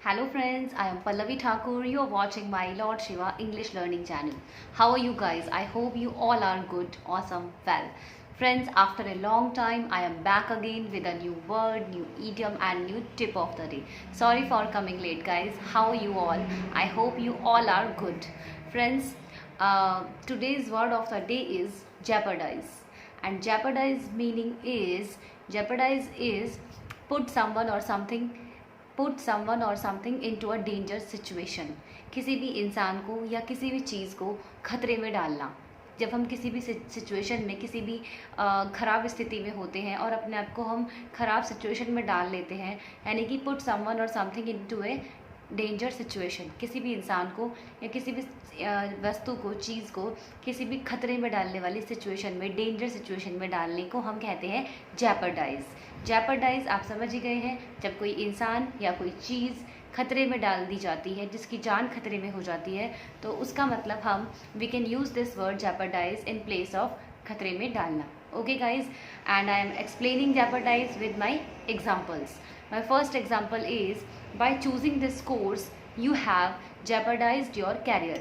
Hello friends, I am Pallavi Thakur. You are watching my Lord Shiva English learning channel. How are you guys? I hope you all are good, awesome, well. Friends, after a long time, I am back again with a new word, new idiom and new tip of the day. Sorry for coming late guys. How are you all? I hope you all are good. Friends, today's word of the day is jeopardize. And jeopardize is put someone or something into a danger situation. किसी भी इंसान को या किसी भी चीज़ को खतरे में डालना. जब हम किसी भी सिचुएशन में किसी भी ख़राब स्थिति में होते हैं और अपने आप को हम ख़राब सिचुएशन में डाल लेते हैं, यानी कि पुट समवन और समथिंग इनटू ए डेंजर सिचुएशन. किसी भी इंसान को या किसी भी वस्तु को, चीज़ को किसी भी खतरे में डालने वाली सिचुएशन में, डेंजर सिचुएशन में डालने को हम कहते हैं जेपर्डाइज. जेपर्डाइज आप समझ ही गए हैं, जब कोई इंसान या कोई चीज़ खतरे में डाल दी जाती है, जिसकी जान खतरे में हो जाती है, तो उसका मतलब हम we can use this word jeopardise in place of खतरे में डालना. Okay guys, and I am explaining jeopardize with my examples. My first example is, by choosing this course you have jeopardized your career.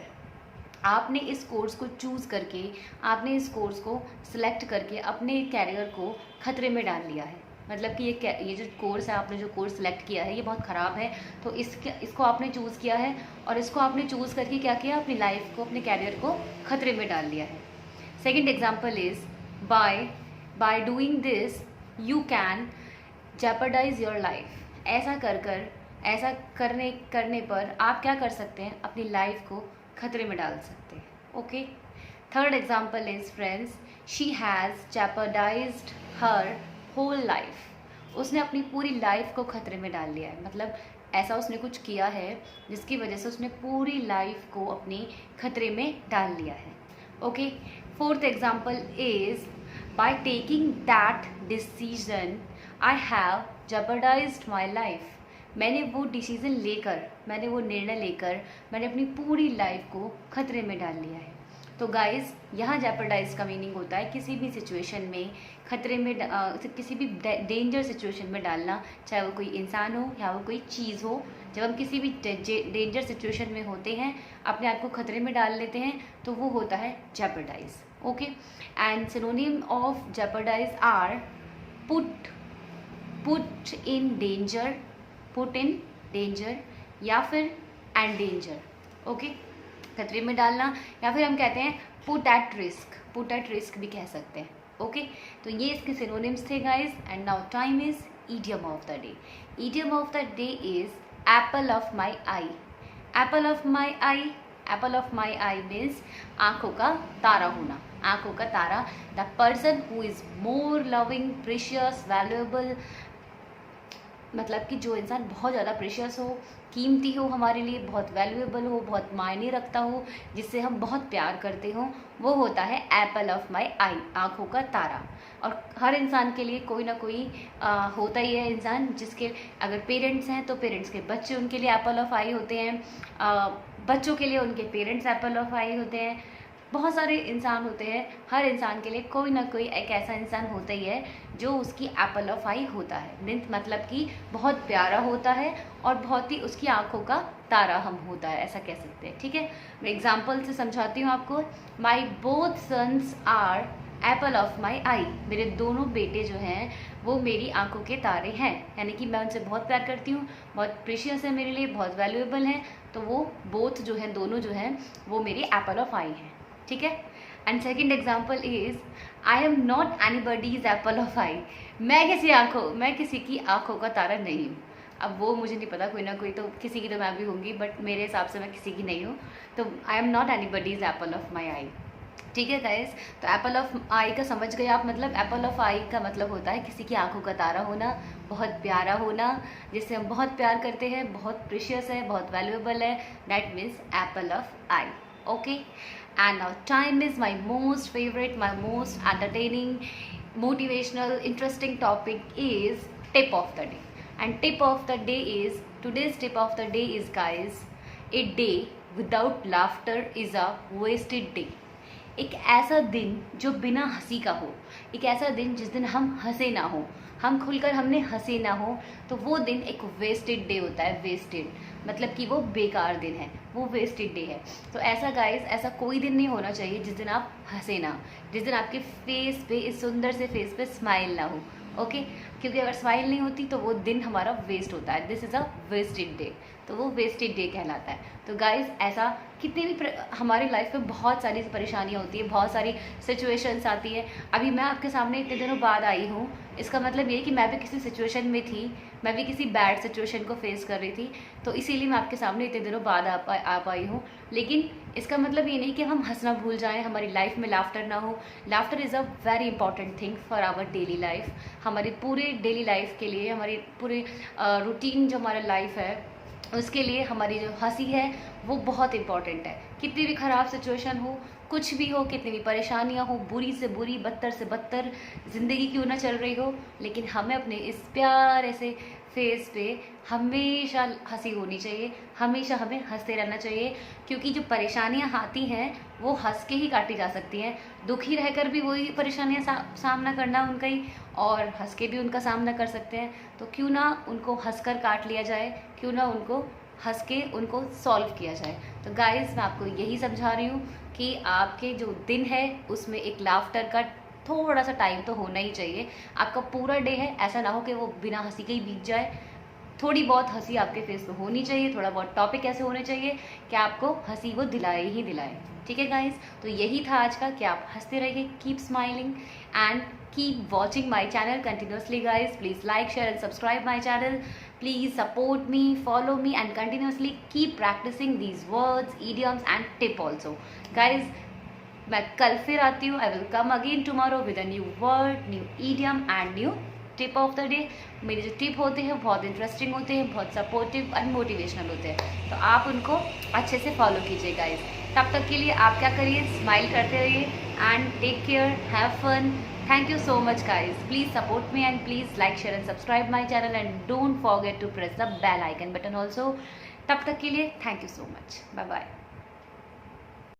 आपने इस course को choose करके, आपने इस course को सिलेक्ट करके अपने कैरियर को खतरे में डाल लिया है. मतलब कि ये जो कोर्स है, आपने जो कोर्स सिलेक्ट किया है ये बहुत ख़राब है, तो इसको आपने चूज़ किया है और इसको आपने चूज़ करके क्या किया, अपनी लाइफ को, अपने कैरियर को खतरे में डाल लिया है. Second example is, by doing this you can jeopardize your life. ऐसा करने पर आप क्या कर सकते हैं, अपनी लाइफ को खतरे में डाल सकते हैं. Okay. Third example is friends, she has jeopardized her whole life. उसने अपनी पूरी लाइफ को खतरे में डाल लिया है. मतलब ऐसा उसने कुछ किया है जिसकी वजह से उसने पूरी लाइफ को अपनी खतरे में डाल लिया है. Okay. Fourth example is, by taking that decision I have jeopardized my life. मैंने वो डिसीज़न लेकर, मैंने वो निर्णय लेकर मैंने अपनी पूरी लाइफ को खतरे में डाल लिया है. तो गाइस, यहाँ जेपर्डाइज का मीनिंग होता है किसी भी सिचुएशन में खतरे में, किसी भी डेंजर सिचुएशन में डालना, चाहे वो कोई इंसान हो या वो कोई चीज़ हो. जब हम किसी भी डेंजर सिचुएशन में होते हैं, अपने आप को खतरे में डाल लेते हैं, तो वो होता है jeopardise. Okay. And synonym of jeopardise are put in danger या फिर एंडेंजर. ओके. खतरे में डालना, या फिर हम कहते हैं पुट एट रिस्क भी कह सकते हैं. ओके. तो ये इसके सिनोनिम्स थे guys. And now time is idiom of the day. Idiom of the day is apple of my eye. Apple of my eye means आंखों का तारा होना. आंखों का तारा, the person who is more loving, precious, valuable. मतलब कि जो इंसान बहुत ज़्यादा प्रीशियस हो, कीमती हो, हमारे लिए बहुत वैल्यूएबल हो, बहुत मायने रखता हो, जिससे हम बहुत प्यार करते हो, वो होता है एप्पल ऑफ माई आई, आंखों का तारा. और हर इंसान के लिए कोई ना कोई होता ही है इंसान, जिसके अगर पेरेंट्स हैं तो पेरेंट्स के बच्चे उनके लिए एप्पल ऑफ आई होते हैं, बच्चों के लिए उनके पेरेंट्स एप्पल ऑफ आई होते हैं. बहुत सारे इंसान होते हैं, हर इंसान के लिए कोई ना कोई एक ऐसा इंसान होता ही है जो उसकी एप्पल ऑफ आई होता है. मतलब कि बहुत प्यारा होता है और बहुत ही उसकी आंखों का तारा हम होता है, ऐसा कह सकते हैं. ठीक है. मैं एग्जांपल से समझाती हूँ आपको. My both sons are apple of my eye. मेरे दोनों बेटे जो हैं वो मेरी आंखों के तारे हैं, यानी कि मैं उनसे बहुत प्यार करती हूँ, बहुत प्रीशियस है मेरे लिए, बहुत वैल्यूएबल हैं. तो वो बोथ जो हैं, दोनों जो हैं, वो मेरी एप्पल ऑफ आई हैं. ठीक है. And second example is, I am not anybody's apple of eye. मैं किसी की आंखों का तारा नहीं हूँ. अब वो मुझे नहीं पता, कोई ना कोई तो किसी की तो मैं भी होंगी, बट मेरे हिसाब से मैं किसी की नहीं हूँ. तो I am not anybody's apple of my eye. ठीक है गाइस. तो एप्पल ऑफ आई का समझ गए आप. मतलब एप्पल ऑफ आई का मतलब होता है किसी की आंखों का तारा होना, बहुत प्यारा होना, जिससे हम बहुत प्यार करते हैं, बहुत प्रीशियस है, बहुत वैल्यूएबल है. That means Apple of I. Okay. And now time is my most favorite, my most entertaining, motivational, interesting topic is tip of the day. And tip of the day is, today's tip of the day is guys, a day without laughter is a wasted day. एक ऐसा दिन जो बिना हंसी का हो, एक ऐसा दिन जिस दिन हम हंसे ना हो, हम खुलकर हमने हंसे ना हो, तो वो दिन एक वेस्टेड डे होता है। वेस्टेड मतलब कि वो बेकार दिन है, वो वेस्टेड डे है। तो ऐसा गाइस, ऐसा कोई दिन नहीं होना चाहिए जिस दिन आप हंसे ना, जिस दिन आपके फेस पे, इस सुंदर से फेस पे स्माइल ना हो। ओके, क्योंकि अगर स्माइल नहीं होती तो वो दिन हमारा वेस्ट होता है। This is a wasted day, तो वो वेस्टेड डे कहलाता है। तो गाइस, ऐसा कितनी भी हमारी लाइफ में बहुत सारी परेशानियाँ होती है, बहुत सारी सिचुएशंस आती है। अभी मैं आपके सामने इतने दिनों बाद आई हूँ, इसका मतलब ये कि मैं भी किसी सिचुएशन में थी, मैं भी किसी बैड सिचुएशन को फेस कर रही थी, तो इसीलिए मैं आपके सामने इतने दिनों बाद आ पाई हूँ। लेकिन इसका मतलब ये नहीं कि हम हंसना भूल जाएं, हमारी लाइफ में लाफ्टर ना हो। Laughter is a very important thing for our daily life. हमारी पूरे डेली लाइफ के लिए, हमारी पूरे रूटीन जो हमारा लाइफ है उसके लिए हमारी जो हंसी है वो बहुत इंपॉर्टेंट है। कितनी भी ख़राब सिचुएशन हो, कुछ भी हो, कितनी भी परेशानियां हो, बुरी से बुरी, बदतर से बदतर ज़िंदगी क्यों ना चल रही हो, लेकिन हमें अपने इस प्यारे से फेस पे हमेशा हंसी होनी चाहिए, हमेशा हमें हंसते रहना चाहिए। क्योंकि जो परेशानियां आती हैं वो हंस के ही काटी जा सकती हैं। दुखी रहकर भी वही परेशानियां सामना करना उनका ही, और हंस के भी उनका सामना कर सकते हैं। तो क्यों ना उनको हंसकर काट लिया जाए, क्यों ना उनको हंस के उनको सॉल्व किया जाए। तो गाइस, मैं आपको यही समझा रही हूँ कि आपके जो दिन है उसमें एक लाफ्टर का थोड़ा सा टाइम तो होना ही चाहिए। आपका पूरा डे है, ऐसा ना हो कि वो बिना हंसी के ही बीत जाए। थोड़ी बहुत हंसी आपके फेस पे होनी चाहिए, थोड़ा बहुत टॉपिक ऐसे होने चाहिए कि आपको हंसी वो दिलाए ही दिलाए। ठीक है गाइस, तो यही था आज का कि आप हंसते रहिए, keep smiling and keep watching my channel continuously guys. Please like, share and subscribe my channel. Please support me, follow me and continuously keep practicing these words, idioms and tip also guys. मैं कल फिर आती हूँ। I will come again tomorrow with a new word, new idiom and new tip of the day. मेरे जो tip होते हैं बहुत इंटरेस्टिंग होते हैं, बहुत सपोर्टिव एंड मोटिवेशनल होते हैं, तो आप उनको अच्छे से फॉलो कीजिए गाइज। तब तक के लिए आप क्या करिए, स्माइल करते रहिए and take care, have fun. Thank you so much guys. Please support me and please like, share and subscribe my channel and don't forget to press the bell icon button also. तब तक के लिए thank you so much. Bye bye.